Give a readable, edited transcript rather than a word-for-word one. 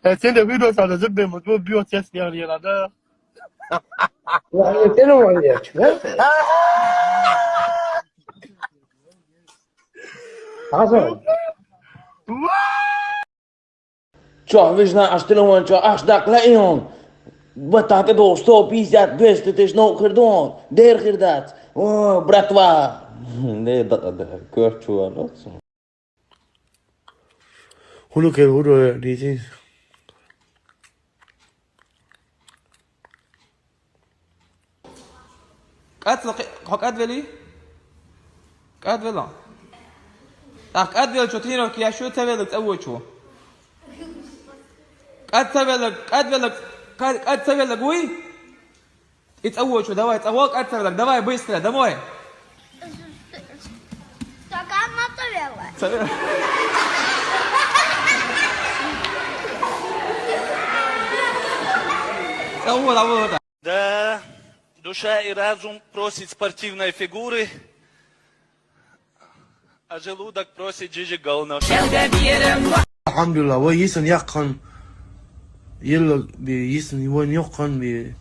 现在很多小的这边么多比我前2年了的。我这种玩意全是。啥事儿Čo, veš, znaš telefon, čo, až dakle imam. Батата до 150, 200 тысяч нахер дон. Дерхер дат. О, братва. Ne da, корчу, алоцу. Hulu que hulu dice. حق أدفلي أدفلا أخ أدفل شو تينو كيا شو تبلك أول شو أدفلك وي يتأول شو دواء يتأوق أدفلك دواء بيستلا دموي Tocar motorela. أول Да, душа и разум просит спортивной фигуры, а желудок просит джиджигална. Alhamdulillah, wa yisan yakkan. Yilla bi yisan wa yakkan bi